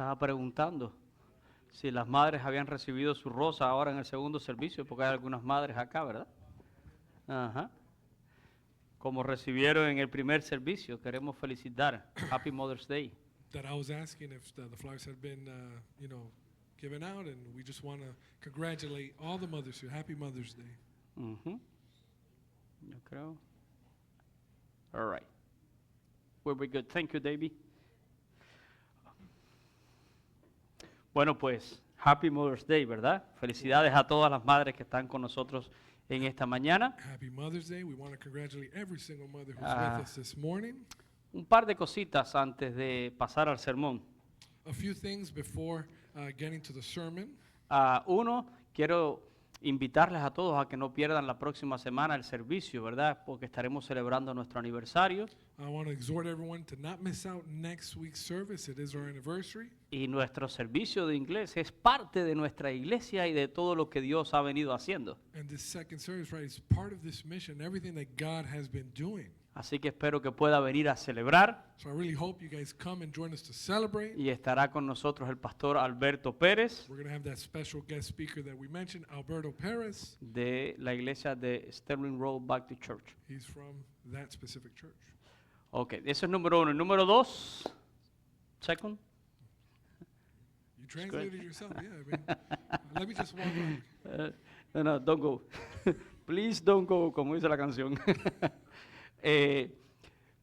Estaba preguntando si las madres habían recibido su rosa ahora en el segundo servicio, porque hay algunas madres acá, ¿verdad? Ajá. Como recibieron en el primer servicio, queremos felicitar. Happy Mother's Day. That I was asking if the flowers had been, given out, and we just want to congratulate all the mothers here. Happy Mother's Day. Yo creo. All right. We're good. Thank you, David. Bueno, pues, Happy Mother's Day, ¿verdad? Felicidades a todas las madres que están con nosotros en esta mañana. Happy Mother's Day. We want to congratulate every single mother who's with us this morning. Un par de cositas antes de pasar al sermón. A few things before getting to the sermon. Uno, quiero invitarles a todos a que no pierdan la próxima semana el servicio, ¿verdad? Porque estaremos celebrando nuestro aniversario. I want to exhort everyone to not miss out next week's service. It is our anniversary. Y nuestro servicio de inglés es parte de nuestra iglesia y de todo lo que Dios ha venido haciendo. And this second service, right, is part of this mission, everything that God has been doing. Así que espero que pueda venir a celebrar. So I really hope you guys come and join us to celebrate. Y estará con nosotros el pastor Alberto Pérez We're going to have that special guest speaker that we mentioned, Alberto Perez. de la iglesia de Sterling Road Baptist Church. He's from that specific church. Ok, eso es número uno. Número dos, second. You translated it yourself, yeah. I mean, let me just walk back. No, don't go. Please don't go, como dice la canción.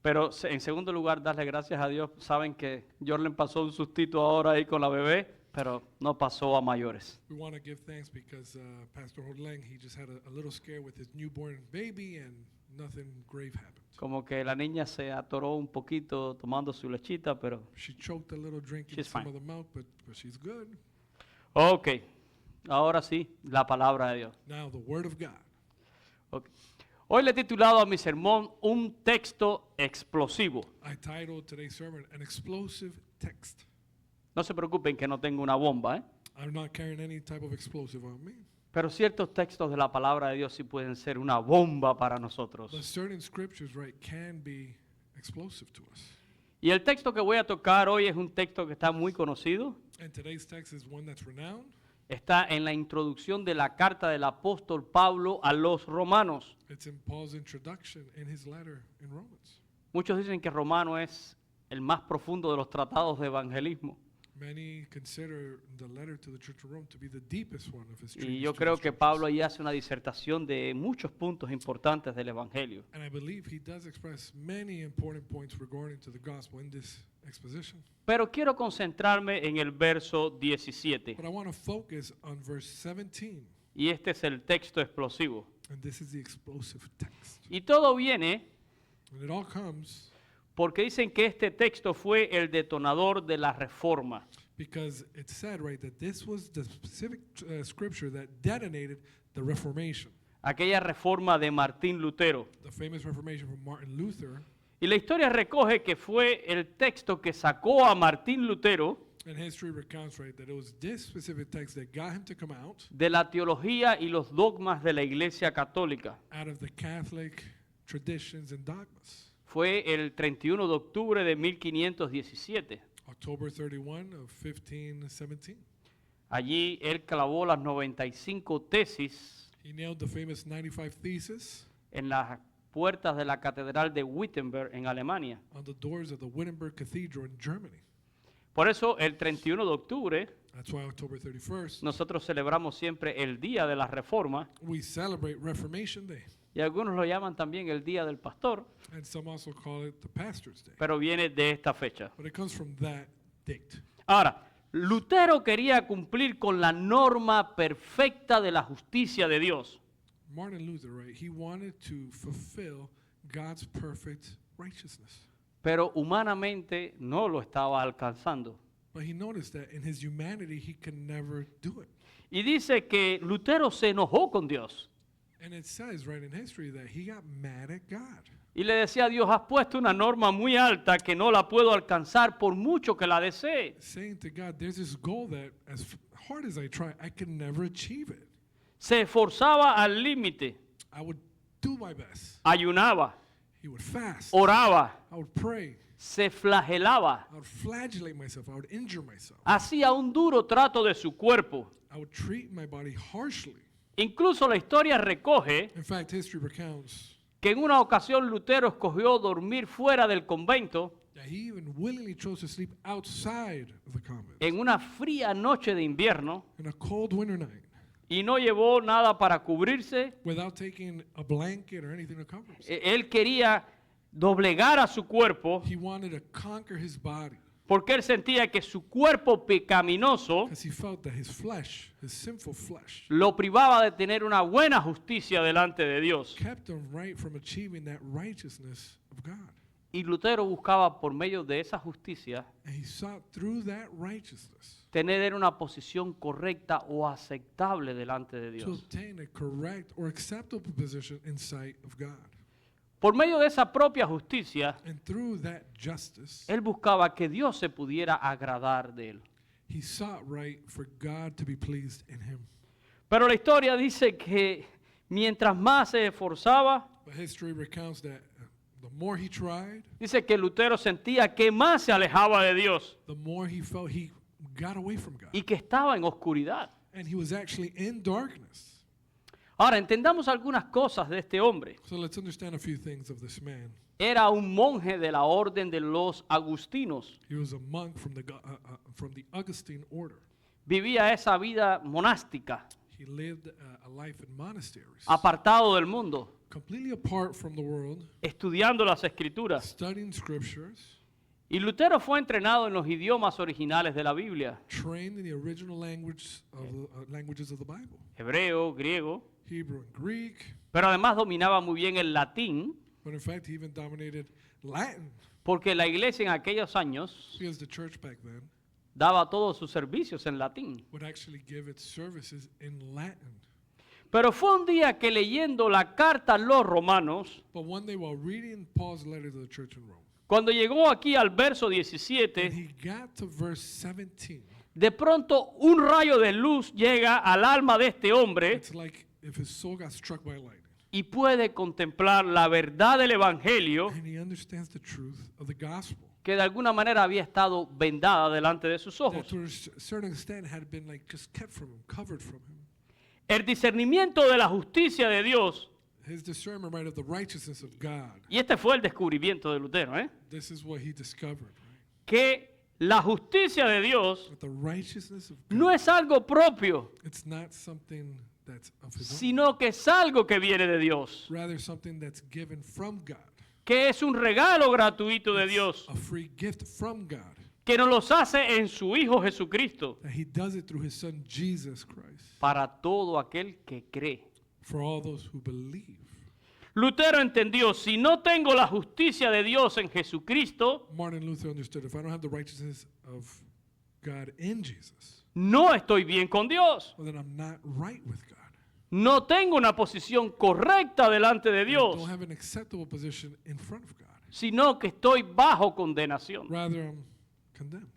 Pero en segundo lugar, darle gracias a Dios. Saben que Jorlen pasó un sustito ahora ahí con la bebé, pero no pasó a mayores. We want to give thanks because Pastor Horleng, he just had a little scare with his newborn baby and nothing grave happened. Como que la niña se atoró un poquito tomando su lechita, pero... She choked a little drinking She's some fine. of the milk, but she's good. Ok, ahora sí, la palabra de Dios. Now the word of God. Okay. Hoy le he titulado a mi sermón un texto explosivo. I titled today's sermon, An Explosive Text. No se preocupen que no tengo una bomba, ¿eh? I'm not carrying any type of explosive on me. Pero ciertos textos de la palabra de Dios sí pueden ser una bomba para nosotros. But certain scriptures, right, can be explosive to us. Y el texto que voy a tocar hoy es un texto que está muy conocido. And today's text is one that's renowned. Está en la introducción de la carta del apóstol Pablo a los romanos. It's in Paul's introduction in his letter in Romans. Muchos dicen que Romano es el más profundo de los tratados de evangelismo. Many consider the letter to the Church of Rome to be the deepest one of his Y treatise yo to creo the que churches. Pablo ahí hace una disertación de muchos puntos importantes del evangelio. And I believe he does express many important points regarding to the gospel in this exposition. Pero quiero concentrarme en el verso 17. But I want to focus on verse 17, Y este es el texto explosivo. and this is the explosive text. Y todo viene And it all comes porque dicen que este texto fue el detonador de la reforma. because it said, right, that this was the specific scripture that detonated the Reformation, Aquella reforma de Martín Lutero. the famous Reformation from Martin Luther. Y la historia recoge que fue el texto que sacó a Martín Lutero And history recounts, right, that it was this specific text that got him to come out de la teología y los dogmas de la Iglesia Católica. of the Catholic traditions and dogmas. Fue el 31 de octubre de 1517. October 31 of 1517. Allí él clavó las 95 tesis He nailed the famous 95 Thesis en las puertas de la Catedral de Wittenberg en Alemania. on the doors of the Wittenberg Cathedral in Germany. Por eso el 31 de octubre That's why October 31st, nosotros celebramos siempre el Día de la Reforma we celebrate Reformation Day. y algunos lo llaman también el Día del Pastor, And some also call it the Pastor's Day. pero viene de esta fecha. But it comes from that date. Ahora, Lutero quería cumplir con la norma perfecta de la justicia de Dios. Martin Luther, right, he wanted to fulfill God's perfect righteousness. Pero humanamente no lo estaba alcanzando. But he noticed that in his humanity, he could never do it. Y dice que Lutero se enojó con Dios. And it says, right, in history that he got mad at God. Y le decía a Dios, has puesto una norma muy alta que no la puedo alcanzar por mucho que la desee. Saying to God, there's this goal that as hard as I try, I can never achieve it. Se esforzaba al límite, I would do my best. ayunaba, He would fast. oraba, I would pray. se flagelaba, I would flagellate myself. I would injure myself. hacía un duro trato de su cuerpo. I would treat my body harshly. Incluso la historia recoge In fact, history recounts que en una ocasión Lutero escogió dormir fuera del convento that he even willingly chose to sleep outside of the convent en una fría noche de invierno in a cold winter night y no llevó nada para cubrirse. without taking a blanket or anything to cover himself. Él quería doblegar a su cuerpo He wanted to conquer his body porque él sentía que su cuerpo pecaminoso because he felt that his flesh, his sinful flesh, lo privaba de tener una buena justicia delante de Dios. kept him right from achieving that righteousness of God. Y Lutero buscaba por medio de esa justicia And he sought through that righteousness tener una posición correcta o aceptable delante de to Dios. obtain a correct or acceptable position in sight of God. Por medio de esa propia justicia, And through that justice, él buscaba que Dios se pudiera agradar de él. he sought right for God to be pleased in him. Pero la historia dice que mientras más se esforzaba, But history recounts that the more he tried, dice que Lutero sentía que más se alejaba de Dios the more he felt he got away from God. y que estaba en oscuridad. And he was actually in darkness. Ahora, entendamos algunas cosas de este hombre. So let's understand a few things of this man. Era un monje de la orden de los agustinos. He was a monk from the Augustine order. Vivía esa vida monástica, He lived a life in monasteries, apartado del mundo, completely apart from the world, estudiando las escrituras. studying scriptures, Y Lutero fue entrenado en los idiomas originales de la Biblia, trained in the original language of languages of the Bible, hebreo, griego, Hebrew and Greek, pero además dominaba muy bien el latín, but in fact he even dominated Latin porque la iglesia en aquellos años because the church back then daba todos sus servicios en latín. would actually give its services in Latin. Pero fue un día que leyendo la carta a los romanos, But one day while reading Paul's letter to the church in Rome, cuando llegó aquí al verso when 17, he got to verse 17, de pronto un rayo de luz llega al alma de este hombre it's like if his soul got struck by lightning. y puede contemplar la verdad del evangelio And he understands the truth of the gospel. que de alguna manera había estado vendada delante de sus That ojos. to a certain extent had been like just kept from him, covered from him. El discernimiento de la justicia de Dios, His discernment, right, of the righteousness of God. y este fue el descubrimiento de Lutero, This is what he discovered, right? que la justicia de Dios That the righteousness of God, no es algo propio, it's not something that's of his own, sino que es algo que viene de Dios, rather something that's given from God. que es un regalo gratuito de Dios, A free gift from God. que nos los hace en su Hijo Jesucristo, That he does it through his son Jesus Christ. para todo aquel que cree. For all those who believe. Lutero entendió, si no tengo la justicia de Dios en Jesucristo, Martin Luther understood if I don't have the righteousness of God in Jesus, no estoy bien con Dios. well, then I'm not right with God. No tengo una posición correcta delante de I Dios, don't have an acceptable position in front of God. sino que estoy bajo condenación. Rather, I'm condemned.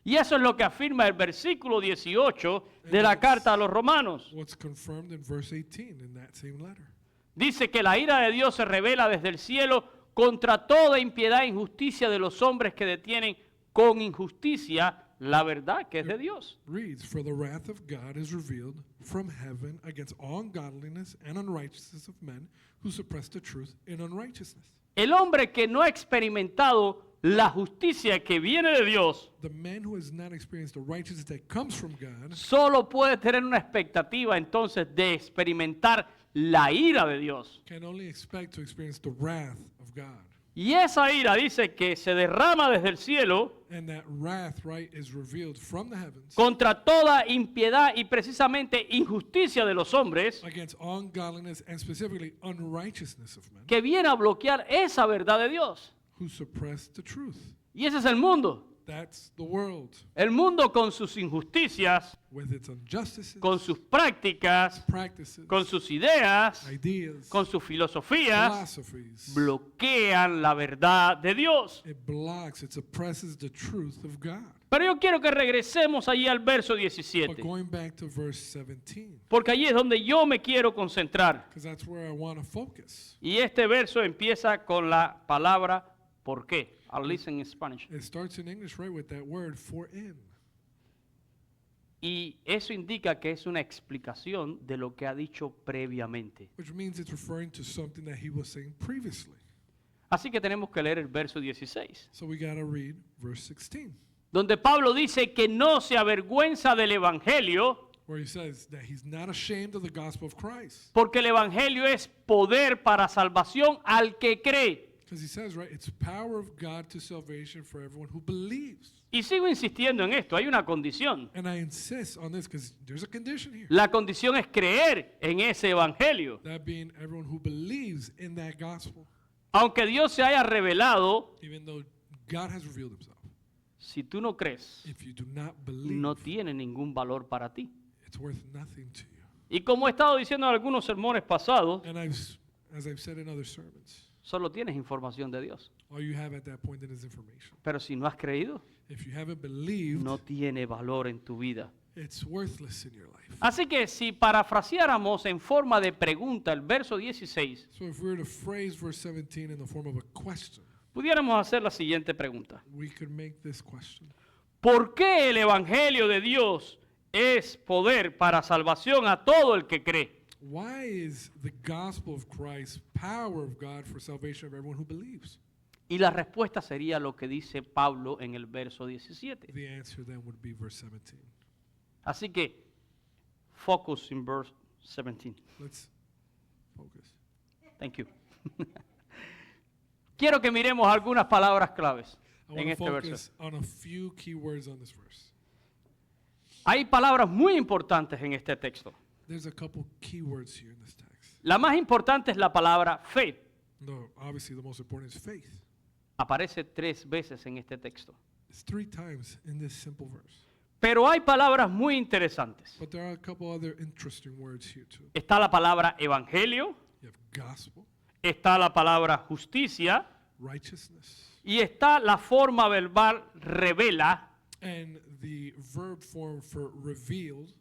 Y eso es lo que afirma el versículo 18 de la carta a los romanos. What's confirmed in verse 18 in that same letter. Dice que la ira de Dios se revela desde el cielo contra toda impiedad e injusticia de los hombres que detienen con injusticia la verdad que es de Dios. Reads, for the wrath of God is revealed from heaven against all ungodliness and unrighteousness of men who suppress the truth in unrighteousness. El hombre que no ha experimentado la justicia que viene de Dios The man who has not experienced the righteousness that comes from God solo puede tener una expectativa entonces de experimentar la ira de Dios. can only expect to experience the wrath of God. Y esa ira dice que se derrama desde el cielo And that wrath, right, is revealed from the heavens contra toda impiedad y precisamente injusticia de los hombres against all ungodliness and specifically unrighteousness of men que viene a bloquear esa verdad de Dios. who suppress the truth. Y ese es el mundo. That's the world El mundo con sus injusticias, with its injustices, con sus prácticas, practices, con sus ideas, ideas, con sus filosofías, philosophies. bloquean la verdad de Dios. It blocks, it suppresses the truth of God. Pero yo quiero que regresemos allí al verso But 17, going back to verse 17, porque allí es donde yo me quiero concentrar. because that's where I want to focus. Y este verso empieza con la palabra ¿Por qué? I'll listen in Spanish. It starts in English, right, with that word for in. Y eso indica que es una explicación de lo que ha dicho previamente. Which means it's referring to something that he was saying previously. Así que tenemos que leer el verso 16, So we got to read verse 16, donde Pablo dice que no se avergüenza del Evangelio, where he says that he's not ashamed of the gospel of Christ. porque el Evangelio es poder para salvación al que cree. Because he says, right, it's power of God to salvation for everyone who believes. Y sigo insistiendo en esto, hay una condición. And I insist on this because there's a condition here. La condición es creer en ese Evangelio. That being everyone who believes in that gospel. Aunque Dios se haya revelado, Even though God has revealed himself. si tú no crees, If you do not believe, no tiene ningún valor para ti. it's worth nothing to you. Y como he estado diciendo en algunos sermones pasados, And as I've said in other sermons, solo tienes información de Dios. all you have at that point is information. Pero si no has creído, If you haven't believed, no tiene valor en tu vida. it's worthless in your life. Así que si parafraseáramos en forma de pregunta el verso 16, So if we were to phrase verse 17 in the form of a question, pudiéramos hacer la siguiente pregunta. we could make this question. ¿Por qué el Evangelio de Dios es poder para salvación a todo el que cree? Why is the gospel of Christ power of God for salvation of everyone who believes? Y la respuesta sería lo que dice Pablo en el verso 17. The answer then would be verse 17. Así que, focus in verse 17. Let's focus. Thank you. Quiero que miremos algunas palabras claves I en want to este focus verso. on a few key words on this verse. Hay palabras muy importantes en este texto. There's a couple key words here in this text. La más importante es la palabra fe. No, obviously the most important is faith. Aparece 3 veces en este texto. It's 3 times in this simple verse. Pero hay palabras muy interesantes. But there are a couple other interesting words here too. Está la palabra evangelio, You have gospel, está la palabra justicia righteousness, y está la forma verbal revela. and the verb form for revealed.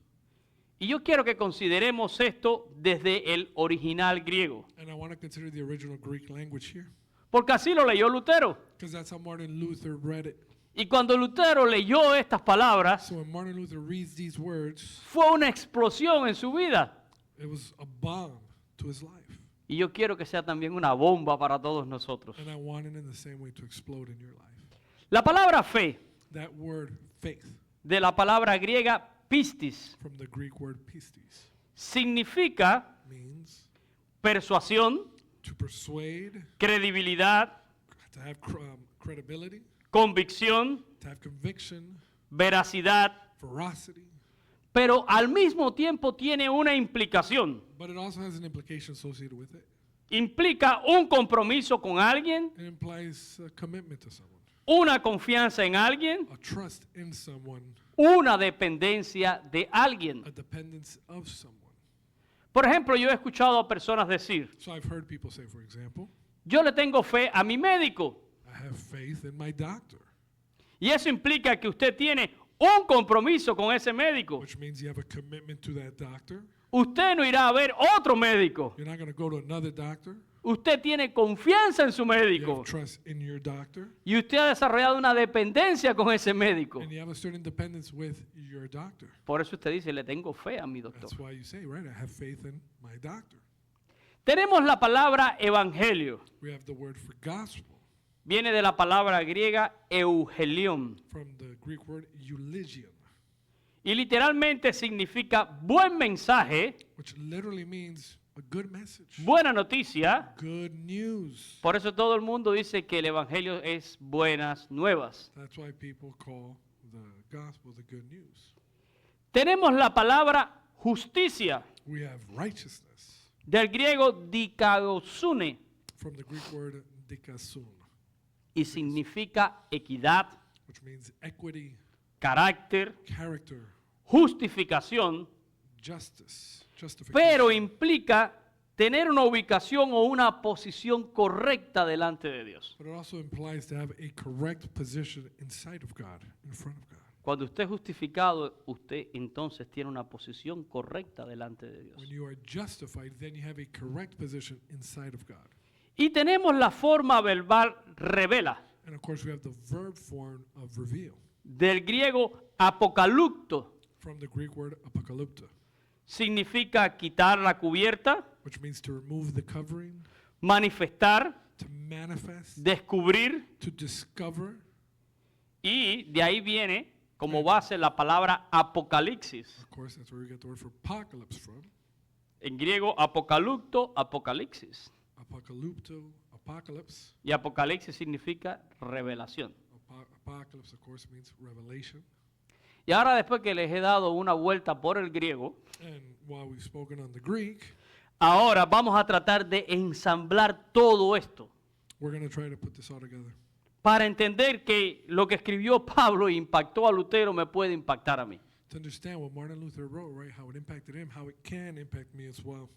Y yo quiero que consideremos esto desde el original griego, And I want to consider the original Greek language here. porque así lo leyó Lutero. Because that's how Martin Luther read it. Y cuando Lutero leyó estas palabras, So when Martin Luther reads these words, fue una explosión en su vida. it was a bomb to his life. Y yo quiero que sea también una bomba para todos nosotros. And I want it in the same way to explode in your life. La palabra fe, That word faith, de la palabra griega pistis, from the Greek word pistis, significa means persuasión, to persuade, credibilidad, to have credibility, convicción, to have conviction, veracidad, veracity. pero al mismo tiempo tiene una implicación. But it also has an implication associated with it. Implica un compromiso con alguien, It implies a commitment to someone, una confianza en alguien, a trust in someone, una dependencia de alguien. a dependence of someone. Por ejemplo, yo he escuchado a personas decir, So I've heard people say, for example, yo le tengo fe a mi médico. I have faith in my doctor, Y eso implica que usted tiene un compromiso con ese médico. which means you have a commitment to that doctor. Usted no irá a ver otro médico. You're not going to go to another doctor. Usted tiene confianza en su You médico. have trust in your doctor, Y usted ha desarrollado una dependencia con ese médico. and you have a certain dependence with your doctor. Por eso usted dice, le tengo fe a mi doctor. That's why you say, right, I have faith in my doctor. Tenemos la palabra evangelio. We have the word for gospel Viene de la palabra griega eugelion. from the Greek word eulogion, Y literalmente significa buen mensaje, which literally means a good message, buena noticia. good news. Por eso todo el mundo dice que el evangelio es buenas nuevas. That's why people call the gospel the good news. Tenemos la palabra justicia, We have righteousness del griego dikaiosune, from the Greek word dikasun, y significa equidad, which means equity, carácter, character, justificación, justice, pero justification. implica tener una ubicación o una posición correcta delante de Dios. But it also implies to have a correct position inside of God, in front of God. Cuando usted es justificado, usted entonces tiene una posición correcta delante de Dios. When you are justified, then you have a correct position inside of God. Y tenemos la forma verbal revela, And of course, we have the verb form of reveal del griego apocalypto. from the Greek word apocalypto, Significa quitar la cubierta, which means to remove the covering, manifestar, to manifest, descubrir, to discover. y de ahí viene como base la palabra apocalipsis. Of course, that's where we get the word for apocalypse from. En griego, apocalypto, apocalipsis. Apocalypto, apocalypse. Y apocalipsis significa revelación. Apocalypse, of course, means revelation. Y ahora después que les he dado una vuelta por el griego, And while we've spoken on the Greek, ahora vamos a tratar de ensamblar todo esto we're going to try to put this all together. para entender que lo que escribió Pablo e impactó a Lutero me puede impactar a mí. To understand what Martin Luther wrote, right? How it impacted him, how it can impact me as well.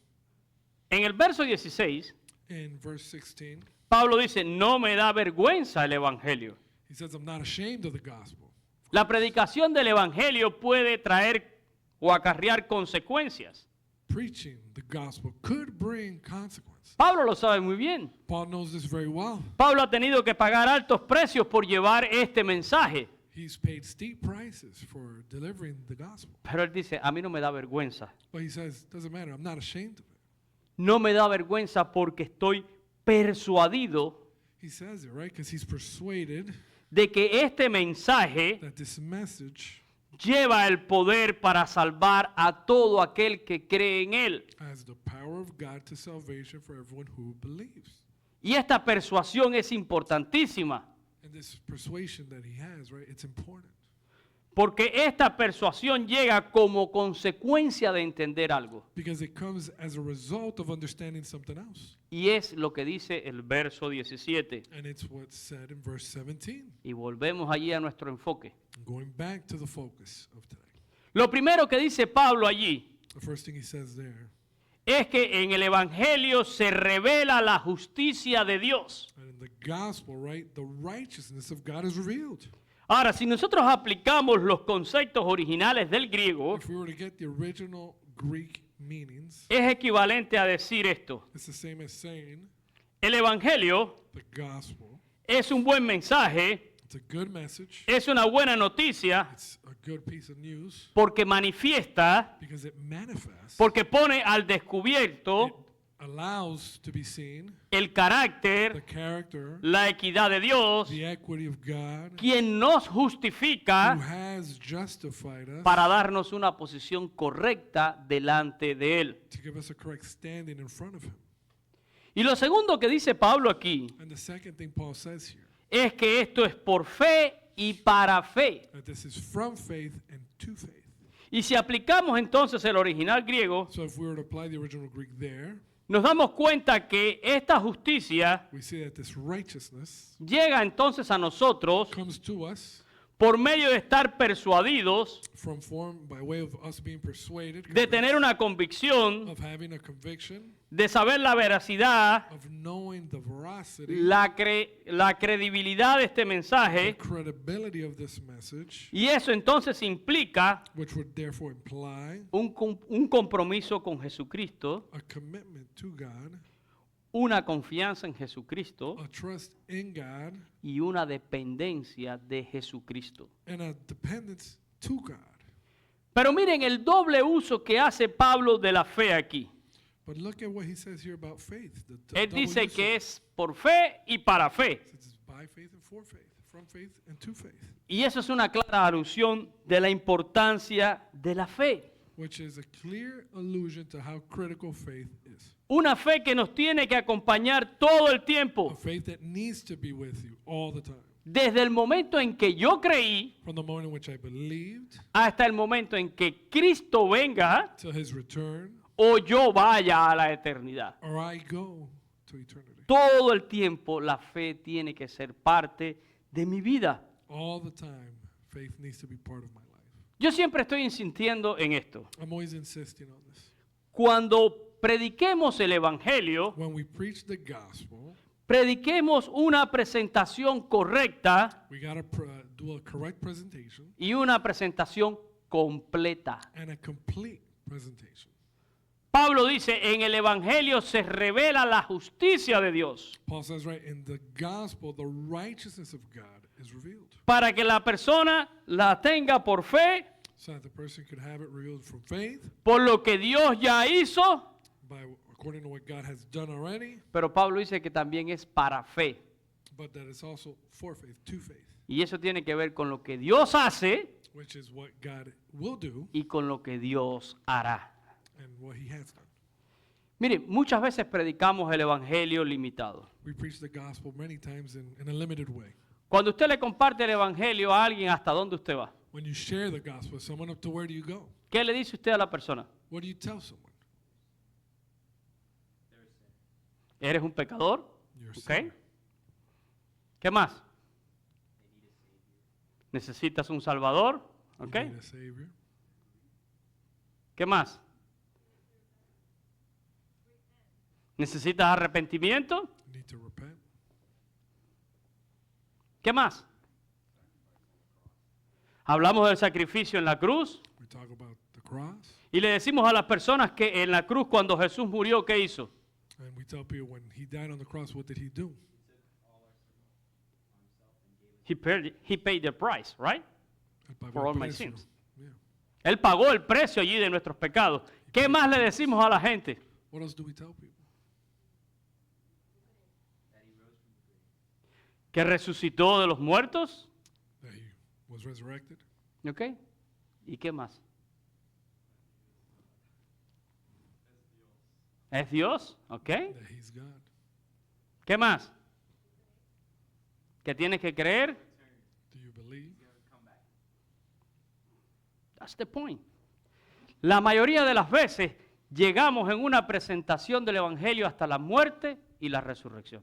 En el verso 16, In verse 16, Pablo dice, no me da vergüenza el evangelio. he says, I'm not ashamed of the gospel. La predicación del evangelio puede traer o acarrear consecuencias. Preaching the gospel could bring consequence. Pablo lo sabe muy bien. Paul knows this very well. Pablo ha tenido que pagar altos precios por llevar este mensaje. He's paid steep prices for delivering the gospel. Pero él dice, a mí no me da vergüenza. But he says, doesn't matter, I'm not ashamed of it. No me da vergüenza porque estoy persuadido He says it, right? Because he's persuaded de que este mensaje that this message lleva el poder para salvar a todo aquel que cree en él. has the power of God to salvation for everyone who believes. Y esta persuasión es importantísima, And this persuasion that he has, right? It's important. porque esta persuasión llega como consecuencia de entender algo. Because it comes as a result of understanding something else. Y es lo que dice el verso 17. And it's what's said in verse 17. Y volvemos allí a nuestro enfoque. Going back to the focus of today. Lo primero que dice Pablo allí The first thing he says there, es que en el Evangelio se revela la justicia de Dios. and in the gospel, right, the righteousness of God is revealed. Ahora, si nosotros aplicamos los conceptos originales del griego, If we were to get the original Greek meanings, es equivalente a decir esto. it's the same as saying El Evangelio the gospel. es un buen mensaje, It's a good message. es una buena noticia, It's a good piece of news porque manifiesta, because it manifests. porque pone al descubierto It allows to be seen el the carácter, character, la equidad de Dios, the equity of God, quien nos who justifica has justified us para darnos una posición correcta delante de Él. to give us a correct standing in front of Him. Y lo segundo que dice Pablo aquí And the second thing Paul says here, es que esto es por fe y para fe. that this is from faith and to faith. Y si aplicamos entonces el original griego, So if we were to apply the original Greek there, nos damos cuenta que esta justicia we see that this righteousness llega entonces a nosotros comes to us por medio de estar persuadidos, from form by way of us being persuaded, de tener una convicción, of having a conviction, de saber la veracidad, of knowing the veracity, la credibilidad de este the mensaje. credibility of this message, Y eso entonces implica which would therefore imply un compromiso con Jesucristo, a commitment to God, una confianza en Jesucristo a trust in God, y una dependencia de Jesucristo. and a dependence to God. Pero miren el doble uso que hace Pablo de la fe aquí. But look at what he says here about faith. Él double dice use que of- es por fe y para fe. It's by faith and for faith, from faith and to faith, Y eso es una clara alusión de la importancia de la fe. which is a clear allusion to how critical faith is. Una fe que nos tiene que acompañar todo el A tiempo. faith that needs to be with you all the time. Desde el momento en que yo creí From the moment in which I believed hasta el momento en que Cristo venga till his return, o yo vaya a la eternidad. or I go to eternity. Todo el tiempo la fe tiene que ser parte de mi vida. All the time, faith needs to be part of my life. Yo siempre estoy insistiendo en esto. I'm always insisting on this. Cuando prediquemos el Evangelio, When we preach the gospel, prediquemos una presentación correcta we got to do a correct presentation y una presentación completa. and a complete presentation. Pablo dice, en el Evangelio se revela la justicia de Dios. Paul says, right, in the gospel, the righteousness of God is revealed. Para que la persona la tenga por fe, So that the person could have it revealed from faith, por lo que Dios ya hizo. according to what God has done already, Pero Pablo dice que también es para fe. but that it's also for faith, to faith, Y eso tiene que ver con lo que Dios hace which is what God will do y con lo que Dios hará. and what he has done. Mire, muchas veces predicamos el Evangelio limitado. We preach the gospel many times in a limited way. Cuando usted le comparte el Evangelio a alguien, ¿hasta dónde usted va? When you share the gospel with someone, up to where do you go? ¿Qué le dice usted a la persona? What do you tell someone? ¿Eres un pecador? You're a ¿Ok? sinner. ¿Qué más? ¿Necesitas un salvador? You ¿Ok? need a savior. ¿Qué más? ¿Necesitas arrepentimiento? You need to repent. ¿Qué más? Hablamos del sacrificio en la cruz We talk about the cross, y le decimos a las personas que en la cruz cuando Jesús murió, ¿qué hizo? and we tell people when he died on the cross, what did he do? He paid the price, right? Él pagó For el all my precio. sins. Yeah. Él pagó el precio allí de nuestros pecados. ¿Qué más le decimos a la gente? What else do we tell people? Que resucitó de los muertos. That he was resurrected. ¿Ok? ¿Y qué más? ¿Es Dios? ¿Ok? That he's God. ¿Qué más? ¿Que tienes que creer? Do you believe? That's the point. La mayoría de las veces llegamos en una presentación del Evangelio hasta la muerte y la resurrección.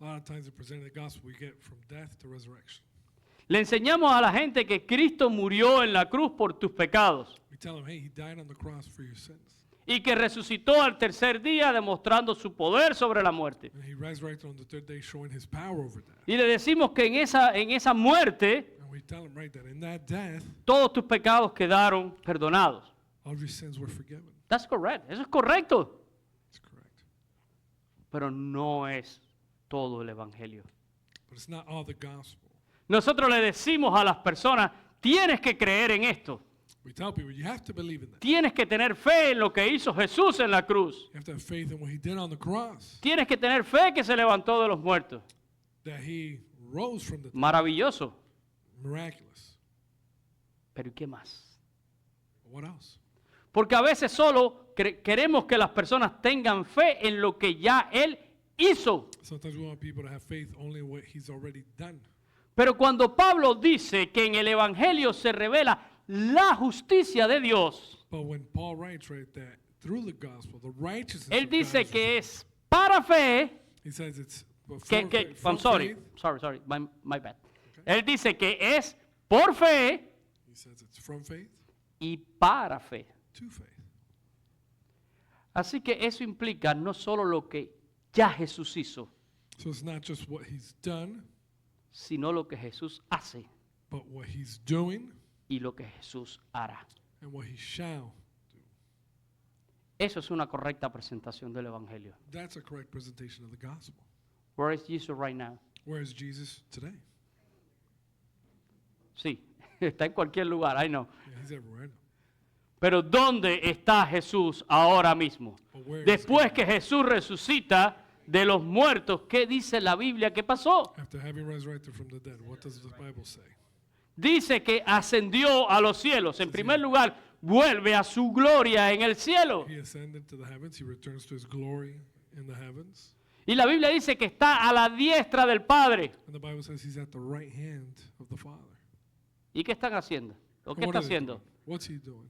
A lot of times in presenting the gospel, we get from death to resurrection. Le enseñamos a la gente que Cristo murió en la cruz por tus pecados We tell them, hey, he died on the cross for your sins. y que resucitó al tercer día demostrando su poder sobre la muerte. And he resurrected on the third day, showing his power over death. Y le decimos que en esa muerte And we tell them, right, that in that death, todos tus pecados quedaron perdonados. all of your sins were forgiven. That's correct. Eso es correcto. That's correct. Pero no es todo el Evangelio. But it's not all the gospel. Nosotros le decimos a las personas, tienes que creer en esto. We tell people, you have to believe in that. Tienes que tener fe en lo que hizo Jesús en la cruz. You have to have faith in what he did on the cross. Tienes que tener fe que se levantó de los muertos. That he rose from the dead. Maravilloso. Miraculous. Pero ¿y qué más? What else? Porque a veces solo queremos que las personas tengan fe en lo que ya Él hizo. Sometimes we want people to have faith only in what he's already done. Pero cuando Pablo dice que en el Evangelio se revela la justicia de Dios, But when Paul writes, right, that through the gospel, the righteousness él of God dice is que revealed. es para fe, He says it's for I'm sorry, my bad. Él dice que es por fe He says it's from faith y para fe. to faith. Así que eso implica no solo lo que ya Jesús hizo, So it's not just what he's done, sino lo que Jesús hace but what he's doing y lo que Jesús hará. and what he shall do. Eso es una correcta presentación del Evangelio. That's a correct presentation of the gospel. Where is Jesus right now? Where is Jesus today? Sí, está en cualquier lugar, I know. Yeah, he's everywhere. Pero ¿dónde está Jesús ahora mismo? But where is Después God? que Jesús resucita de los muertos, ¿qué dice la Biblia que pasó? After having resurrected from the dead, what does the Bible say? Dice que ascendió a los cielos. En primer lugar, vuelve a su gloria en el cielo. He ascended to the heavens. He returns to his glory in the heavens. Y la Biblia dice que está a la diestra del Padre. And the Bible says he's at the right hand of the Father. ¿Y qué están haciendo? ¿O qué And what está are they haciendo? doing? What's he doing?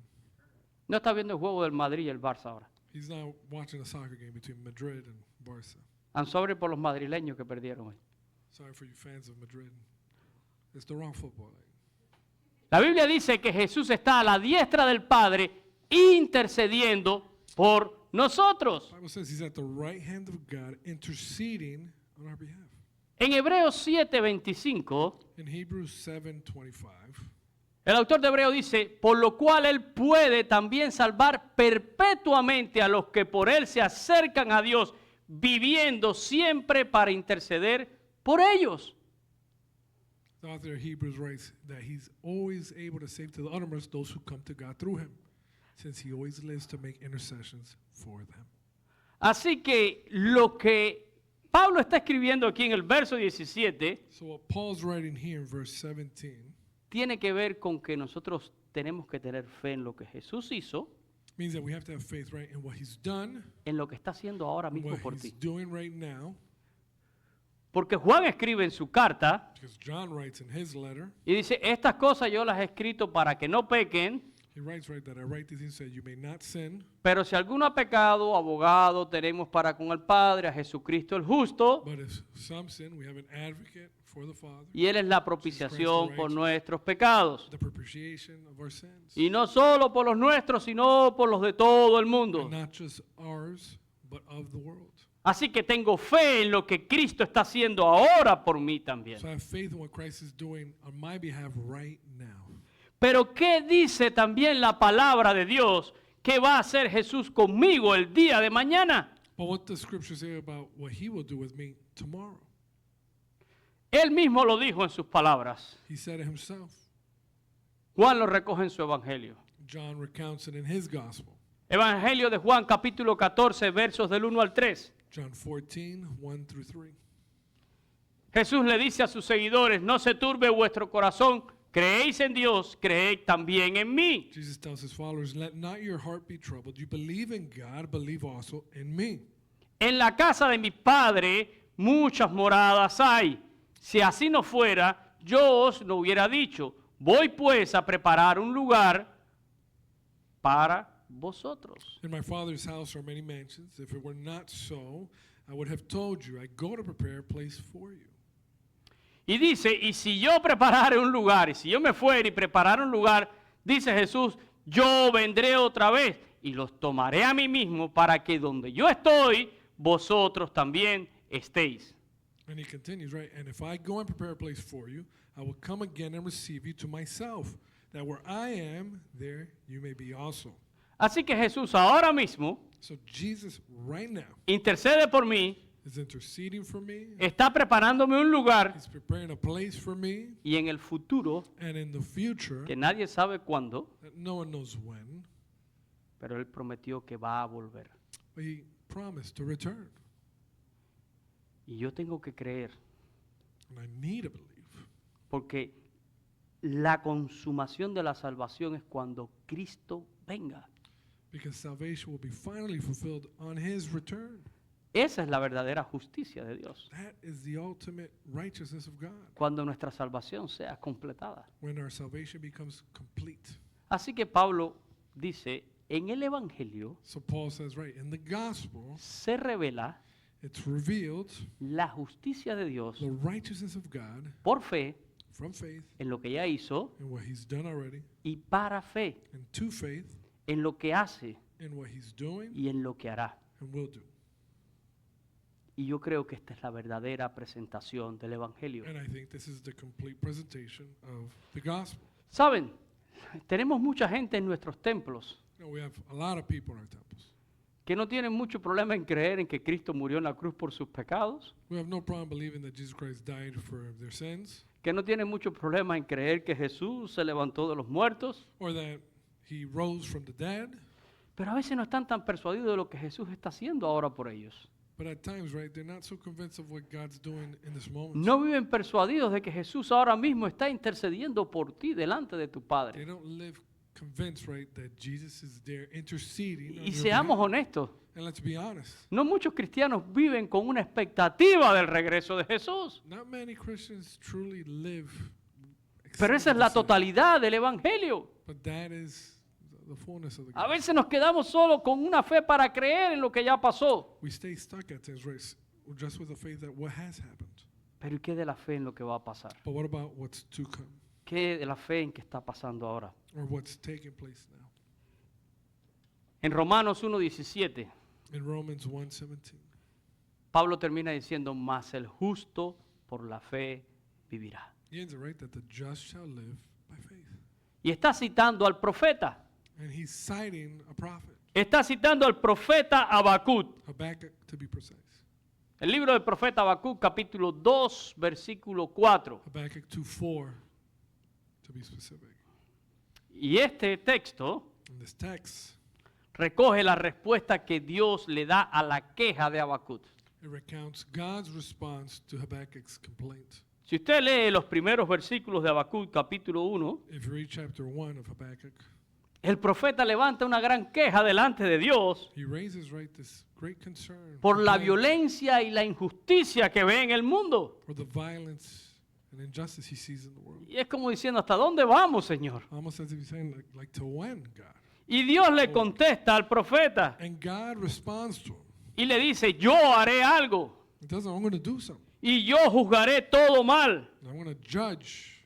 No está viendo el juego del Madrid y el Barça ahora. He's now watching a soccer game between Madrid and Barca. I'm sorry por los madrileños que perdieron hoy. Sorry for you fans of Madrid. It's the wrong football league. La Biblia dice que Jesús está a la diestra del Padre intercediendo por nosotros. The Bible says he's at the right hand of God interceding on our behalf. En Hebreos 7:25, In Hebrews 7:25, El autor de Hebreo dice, por lo cual Él puede también salvar perpetuamente a los que por Él se acercan a Dios, viviendo siempre para interceder por ellos. The author of Hebrews writes that he's always able to save to the uttermost those who come to God through him, since he always lives to make intercessions for them. Así que lo que Pablo está escribiendo aquí en el verso 17 So what Paul's writing here in verse 17 tiene que ver con que nosotros tenemos que tener fe en lo que Jesús hizo, means that we have to have faith, right, in what he's done, en lo que está haciendo ahora mismo what por he's ti. doing right now, Porque Juan escribe en su carta because John writes in his letter, y dice, estas cosas yo las he escrito para que no pequen, he writes, right, that I write these things so that you may not sin, pero si alguno ha pecado, abogado tenemos para con el Padre, a Jesucristo el justo, but if some sin, we have an advocate for the Father, y Él es la propiciación por nuestros pecados. the propitiation of our sins, Y no solo por los nuestros, sino por los de todo el mundo. and not just ours, but of the world. Así que tengo fe en lo que Cristo está haciendo ahora por mí también. So I have faith in what Christ is doing on my behalf right now. Pero ¿qué dice también la palabra de Dios que va a hacer Jesús conmigo el día de mañana? But what does Scripture say about what he will do with me tomorrow? Él mismo lo dijo en sus palabras. He said it himself. Juan lo recoge en su evangelio. John recounts it in his gospel. Evangelio de Juan capítulo 14 versos del 1 al 3. John 14, 1 through 3. Jesús le dice a sus seguidores, no se turbe vuestro corazón, creéis en Dios, creed también en mí. Jesus tells his followers, let not your heart be troubled. You believe in God, believe also in me. En la casa de mi Padre muchas moradas hay. Si así no fuera, yo os lo hubiera dicho. Voy pues a preparar un lugar para vosotros. In my Father's house are many mansions. If it were not so, I would have told you, I go to prepare a place for you. Y dice, y si yo preparare un lugar, y si yo me fuera y preparara un lugar, dice Jesús, yo vendré otra vez y los tomaré a mí mismo para que donde yo estoy, vosotros también estéis. And he continues, right? And if I go and prepare a place for you, I will come again and receive you to myself, that where I am, there you may be also. Así que Jesús ahora mismo So Jesus, right now, intercede por mí, is interceding for me. está preparándome un lugar He's preparing a place for me. y en el futuro, And in the future, que nadie sabe cuándo, that no one knows when, pero Él prometió que va a volver. but he promised to return. Y yo tengo que creer, And I need to believe. porque la consumación de la salvación es cuando Cristo venga. Because salvation will be finally fulfilled on his return. Esa es la verdadera justicia de Dios, That is the ultimate righteousness of God, cuando nuestra salvación sea completada. when our salvation becomes complete. Así que Pablo dice, en el Evangelio So Paul says, right, in the gospel, se revela it's revealed la justicia de Dios the righteousness of God por fe from faith en lo que ya hizo in what he's done already, y para fe and to faith en lo que hace in what he's doing y en lo que hará. and will do. Y yo creo que esta es la verdadera presentación del Evangelio. And I think this is the complete presentation of the gospel. ¿Saben? Tenemos mucha gente en nuestros templos You know, we have a lot of people in our temples. que no tienen mucho problema en creer en que Cristo murió en la cruz por sus pecados, We have no problem believing that Jesus Christ died for their sins, que no tienen mucho problema en creer que Jesús se levantó de los muertos, or that he rose from the dead. pero a veces no están tan persuadidos de lo que Jesús está haciendo ahora por ellos. But at times, right, they're not so convinced of what God's doing in this moment. No viven persuadidos de que Jesús ahora mismo está intercediendo por ti delante de tu They Padre. don't live convinced, right, that Jesus is there interceding on Y your seamos behalf. honestos, And let's be honest, no muchos cristianos viven con una expectativa del regreso de Jesús. not many Christians truly live. Pero esa es la excited to see. totalidad del Evangelio. But that is the fullness of the A gospel. veces nos quedamos solo con una fe para creer en lo que ya pasó. We stay stuck at times, right, just with the faith that what has happened. Pero ¿y qué de la fe en lo que va a pasar? But what about what's to come, ¿Qué de la fe en que está pasando ahora? or what's taking place now? En Romanos 1:17, In Romans 1:17, Pablo termina diciendo, mas el justo por la fe vivirá. he ends it, right, that the just shall live by faith. Y está citando al profeta. And he's citing a prophet, Está citando al profeta Habacuc. Habakkuk to be precise. El libro del profeta Habacuc, capítulo 2, versículo 4. Habakkuk 2:4 to be specific. Y este texto In this text, recoge la respuesta que Dios le da a la queja de Habacuc. it recounts God's response to Habakkuk's complaint. Si usted lee los primeros versículos de Habacuc, capítulo 1, If you read chapter 1 of Habakkuk, el profeta levanta una gran queja delante de Dios he raises this great concern por la complaint violencia y la injusticia que ve en el mundo. for the violence and injustice he sees in the world. Y es como diciendo, ¿hasta dónde vamos, Señor? Almost as if he's saying, like to when, God? Y Dios le contesta al profeta And God responds to him. y le dice, yo haré algo He tells him, I'm going to do something. y yo juzgaré todo mal. And I'm going to judge.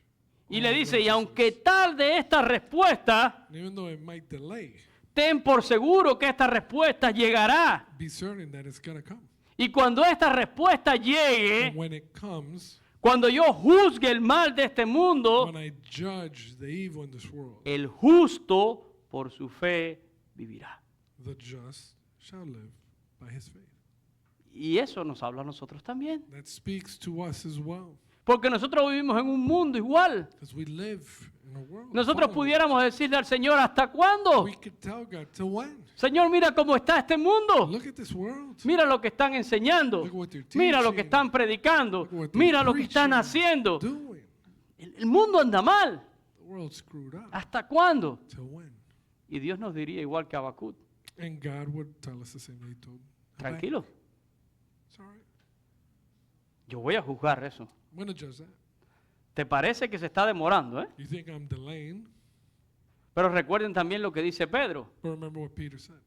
Y all le dice, y unrighteousness. aunque tarde esta respuesta, And even though it might delay, ten por seguro que esta respuesta llegará. be certain that it's going to come. Y cuando esta respuesta llegue, And when it comes, cuando yo juzgue el mal de este mundo, when I judge the evil in this world, el justo por su fe vivirá. the just shall live by his faith. Y eso nos habla a nosotros también. That speaks to us as well. Porque nosotros vivimos en un mundo igual. Because we live in a world. Nosotros fallen. pudiéramos decirle al Señor, ¿hasta cuándo? We could tell God, till when? Señor, mira cómo está este mundo. Look at this world. Mira lo que están enseñando. Look what they're Mira lo que teaching. están predicando. Look what they're Mira lo que están preaching, haciendo. doing. El mundo anda mal. The world's screwed up. ¿Hasta cuándo? Till when? Y Dios nos diría igual que Habacuc, And God would tell us the same way he told Habakkuk. tranquilo, It's all right. yo voy a juzgar eso. I'm going to judge that. ¿Te parece que se está demorando, eh? You think I'm delaying? Pero recuerden también lo que dice Pedro. But remember what Peter said.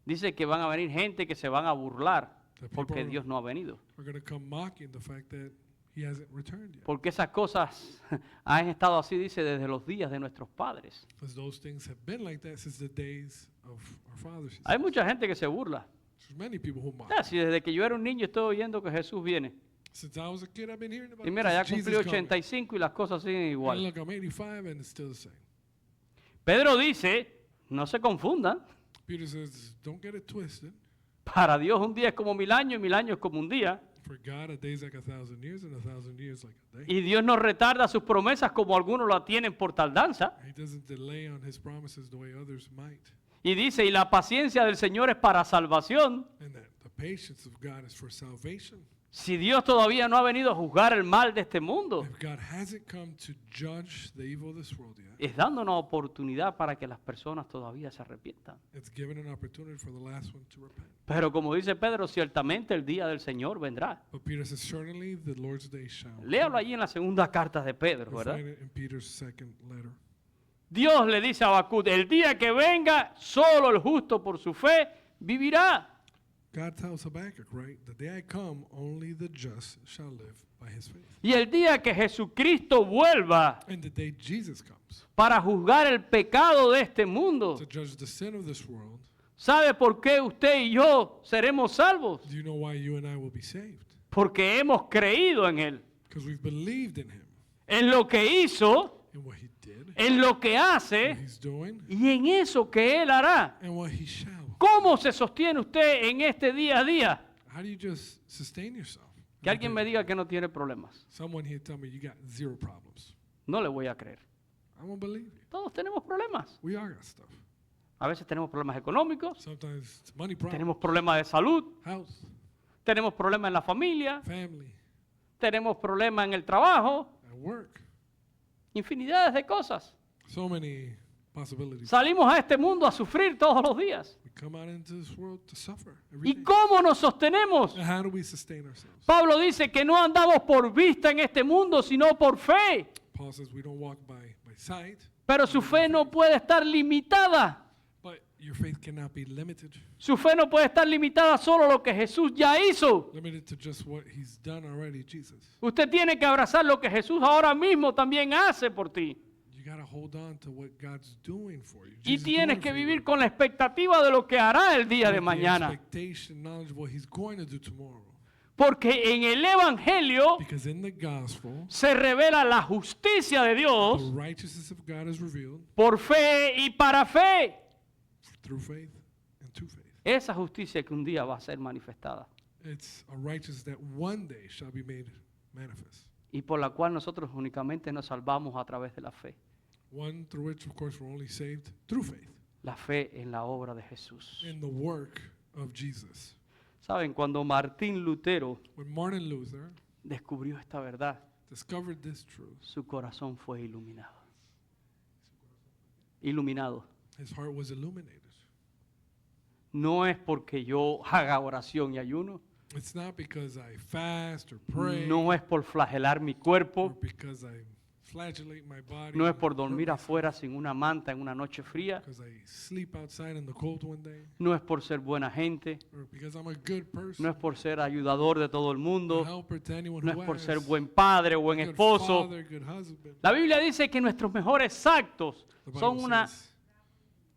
Dice que van a venir gente que se van a burlar The porque people Dios no ha venido. are going to come mocking the fact that he hasn't returned yet. Porque esas cosas han estado así, dice, desde los días de nuestros padres. Because those things have been like that since the days of our fathers. he Hay says. mucha gente que se burla. There's many people who mock. Ya, si desde que yo era un niño estoy oyendo que Jesús viene. Since I was a kid, I've been hearing about Y mira, ya this cumplió Jesus coming. 85 y las cosas siguen And igual. look, I'm 85 and it's still the same. Pedro dice, no se confundan. Peter says, don't get it twisted. Para Dios un día es como 1000 años y 1000 años es como un día. For God, a day is like 1,000 years, and 1,000 years like a day. Y Dios no retarda sus promesas como algunos la tienen por tardanza. He doesn't delay on his promises the way others might. Y dice, y la paciencia del Señor es para salvación. And that the patience of God is for salvation. Si Dios todavía no ha venido a juzgar el mal de este mundo, If God hasn't come to judge the evil of this world yet, es dando una oportunidad para que las personas todavía se arrepientan. it's given an opportunity for the last one to repent. Pero como dice Pedro, ciertamente el día del Señor vendrá. But Peter says, certainly the Lord's day shall Léalo come. allí en la segunda carta de Pedro, You'll ¿verdad? find it in Peter's second letter. Dios le dice a Habacuc, el día que venga, solo el justo por su fe vivirá. God tells Habakkuk, right? The day I come, only the just shall live by his faith. Y el día que Jesucristo vuelva And the day Jesus comes para juzgar el pecado de este mundo, to judge the sin of this world, ¿sabe por qué usted y yo seremos salvos? do you know why you and I will be saved? Porque hemos creído en Él, Because we've believed in him, en lo que hizo, in what he did, en lo que what hace he's doing, y en eso que Él hará. and what he shall. ¿Cómo se sostiene usted en este día a día? How do you just sustain yourself? Que alguien me diga que no tiene problemas. Someone here tell me you got zero problems. No le voy a creer. I won't believe you. Todos tenemos problemas. We all got stuff. A veces tenemos problemas económicos, Sometimes it's money problems, tenemos problemas de salud, house, tenemos problemas en la familia, family, tenemos problemas en el trabajo, at work. infinidades de cosas. So many possibilities. Salimos a este mundo a sufrir todos los días. We come out into this world to suffer every ¿Y day. cómo nos sostenemos? And how do we sustain ourselves? Pablo dice que no andamos por vista en este mundo, sino por fe. Paul says we don't walk by sight, Pero su fe no puede estar limitada. but your faith cannot be limited. Su fe no puede estar limitada solo a lo que Jesús ya hizo. Limited to just what he's done already, Jesus. Usted tiene que abrazar lo que Jesús ahora mismo también hace por ti. You got to hold on to what God's doing for you. Y Jesus tienes doing que for you. vivir con la expectativa de lo que hará el día With de the mañana. expectation, knowledge of what he's going to do tomorrow. Porque en el Evangelio Because in the gospel, se revela la justicia de the Dios righteousness of God is revealed por fe y para fe. through faith and to faith. Esa justicia que un día va a ser manifestada It's a righteousness that one day shall be made manifest. y por la cual nosotros únicamente nos salvamos a través de la fe. One through which, of course, we're only saved through faith La fe en la obra de Jesús. in the work of Jesus. Saben, cuando Martín Lutero When Martin Luther descubrió esta verdad, discovered this truth, su corazón fue iluminado. Iluminado. his heart was illuminated. No es porque yo haga oración y ayuno, It's not because I fast or pray, no es por flagelar mi or cuerpo, because I flagellate my body, no es por dormir afuera sin una manta en una noche fría, because I sleep outside in the cold one day, no es por ser buena gente, or because I'm a good person, no es por ser ayudador de todo el a mundo, helper to anyone no who es por has, ser buen padre o buen good esposo. father, good husband. La Biblia dice que nuestros mejores actos The Bible son unos says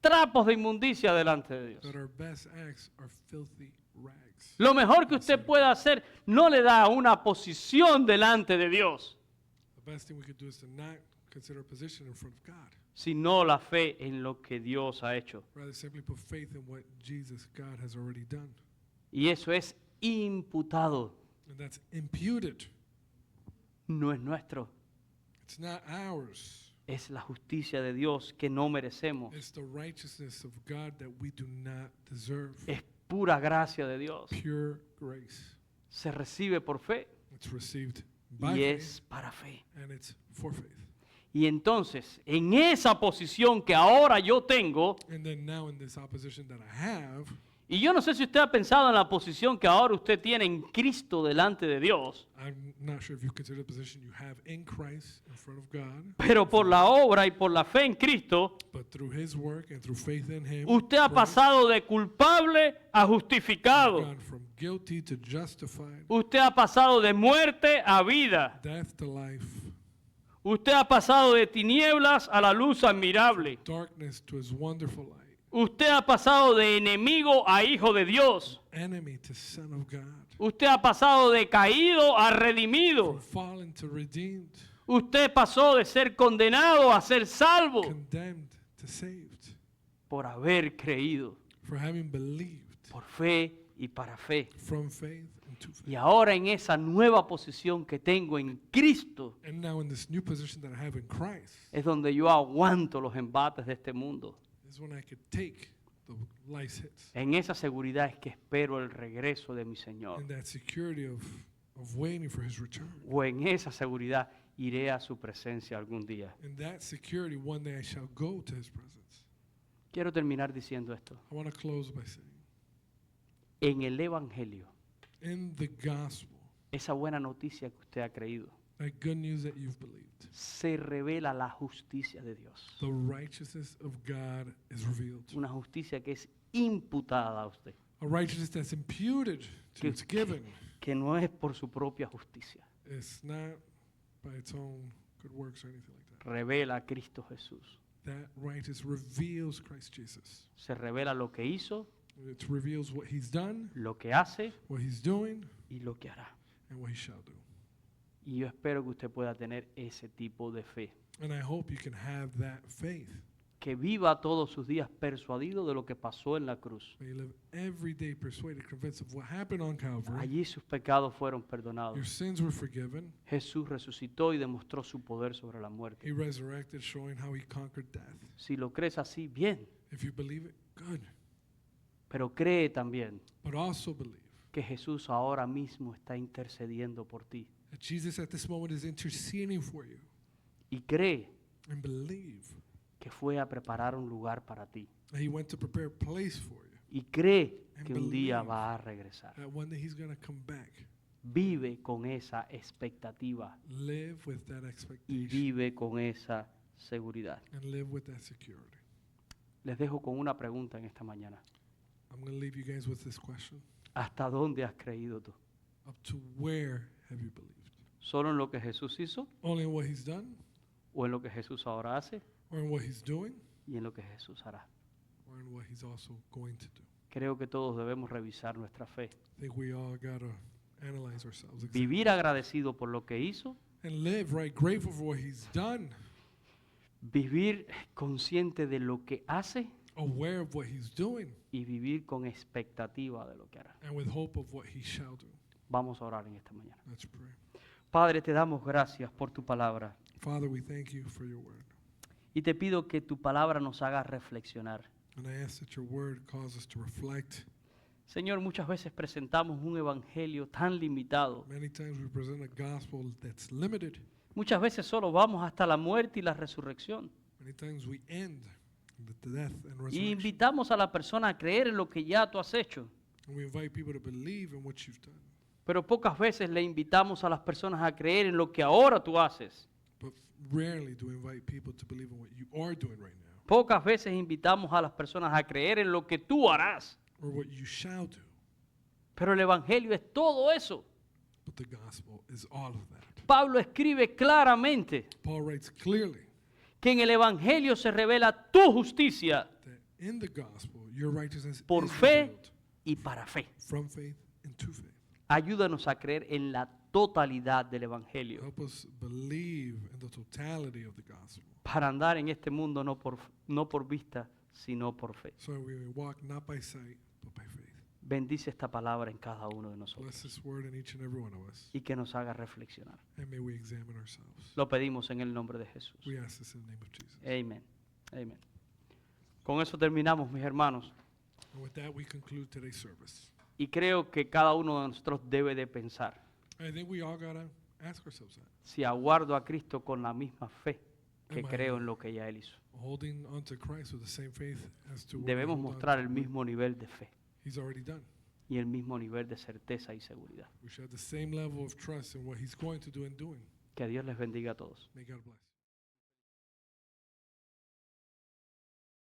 trapos de inmundicia delante de Dios. that our best acts are filthy rags. Lo mejor que usted pueda hacer no le da una posición delante de Dios, The best thing we could do is to not consider a position in front of God, sino la fe en lo que Dios ha hecho. rather simply put faith in what Jesus, God, has already done. Y eso es imputado, And that's imputed. no es nuestro. It's not ours. Es la justicia de Dios que no merecemos. It's the righteousness of God that we do not deserve. Es pura gracia de Dios. Pure grace. Se recibe por fe It's received by y faith, es para fe. and it's for faith. Y entonces, en esa posición que ahora yo tengo, And then now in this opposition that I have, y yo no sé si usted ha pensado en la posición que ahora usted tiene en Cristo delante de Dios, I'm not sure if you consider the position you have in Christ in front of God, pero por la obra y por la fe en Cristo, but through His work and through faith in Him, usted ha Christ, pasado de culpable a justificado. gone from guilty to justified, Usted ha pasado de muerte a vida. death to life, Usted ha pasado de tinieblas a la luz admirable. darkness to His wonderful light, Usted ha pasado de enemigo a hijo de Dios. enemy to Son of God, Usted ha pasado de caído a redimido. from fallen to redeemed, Usted pasó de ser condenado a ser salvo condemned to saved, por haber creído, for having believed por fe y para fe. from faith and to faith. Y ahora en esa nueva posición que tengo en Cristo And now in this new position that I have in Christ es donde yo aguanto los embates de este mundo. is when I could take the life's hits. En esa seguridad es que espero el regreso de mi Señor. And that security of waiting for His return. O en esa seguridad iré a su presencia algún día. In that security, one day I shall go to His presence. Quiero terminar diciendo esto. I want to close by saying, En el Evangelio, in the gospel, esa buena noticia que usted ha creído, that good news that you've believed, se revela la justicia de Dios. the righteousness of God is revealed. Una justicia que es imputada a usted, A righteousness that's imputed to que, it's given. que no es por su propia justicia. It's not by its own good works or anything like that. Revela a Cristo Jesús. That righteousness reveals Christ Jesus. Se revela lo que hizo, It reveals what He's done, lo que hace what He's doing, y lo que hará. and what He shall do. Y yo espero que usted pueda tener ese tipo de fe. And I hope you can have that faith. Que viva todos sus días persuadido de lo que pasó en la cruz. May you live every day persuaded, convinced of what happened on Calvary. Allí sus pecados fueron Your perdonados. sins were forgiven. Jesús resucitó y demostró su poder sobre la muerte. He resurrected, showing how He conquered death. Si lo crees así, bien. If you believe it, good. Pero cree también But also believe que Jesús ahora mismo está intercediendo por ti. that Jesus at this moment is interceding for you. Y cree And believe que fue a preparar un lugar para ti. that He went to prepare a place for you. Y cree And que un día believe va a regresar. That one day He's going to come back. Vive con esa expectativa Live with that y expectation. vive con esa seguridad. And live with that security. Les dejo con una pregunta en esta mañana. I'm going to leave you guys with this question. ¿Hasta dónde has creído tú? Up to where have you believed? ¿Solo en lo que Jesús hizo Only in what He's done, o en lo que Jesús ahora hace or in what He's doing, y en lo que Jesús hará? or in what He's also going to do? Creo que todos debemos revisar nuestra fe I think we all got to analyze ourselves, vivir agradecido por lo que hizo, and live right, grateful for what He's done, vivir consciente de lo que hace aware of what He's doing, y vivir con expectativa de lo que hará. and with hope of what He shall do. Vamos a orar en esta mañana. Let's pray. Padre, te damos gracias por tu palabra Father, we thank you for your word. y te pido que tu palabra nos haga reflexionar. And I ask that your word cause us to reflect. Señor, muchas veces presentamos un evangelio tan limitado. Many times we present a gospel that's limited. Muchas veces solo vamos hasta la muerte y la resurrección. Many times we end the death and Y resurrection. invitamos a la persona a creer en lo que ya tú has hecho. And we invite people to believe in what you've done. Pero pocas veces le invitamos a las personas a creer en lo que ahora tú haces. But rarely do we invite people to believe in what you are doing right now, Pocas veces invitamos a las personas a creer en lo que tú harás. or what you shall do. Pero el evangelio es todo eso. But the gospel is all of that. Pablo escribe claramente Paul writes clearly que en el evangelio se revela tu justicia that in the gospel, your righteousness por is fe revealed y para fe. from faith and to faith. Ayúdanos a creer en la totalidad del evangelio Help us believe in the totality of the gospel, para andar en este mundo no por vista, sino por fe. so we may walk not by sight, but by faith. Bendice esta palabra en cada uno de nosotros Bless this word in each and every one of us, y que nos haga reflexionar. and may we examine ourselves. Lo pedimos en el nombre de Jesús. We ask this in the name of Jesus. Amén. Amén. Con eso terminamos, mis hermanos. And with that, we conclude today's service. Y creo que cada uno de nosotros debe de pensar, I think we all gotta ask ourselves that. si aguardo a Cristo con la misma fe que Am I creo en lo que ya Él hizo. holding on to Christ with the same faith as to what we Debemos hold on mostrar to el what mismo nivel de fe He's already done. y el mismo nivel de certeza y seguridad. We should have the same level of trust in what He's going to do and doing. Que Dios les bendiga a todos. May God bless.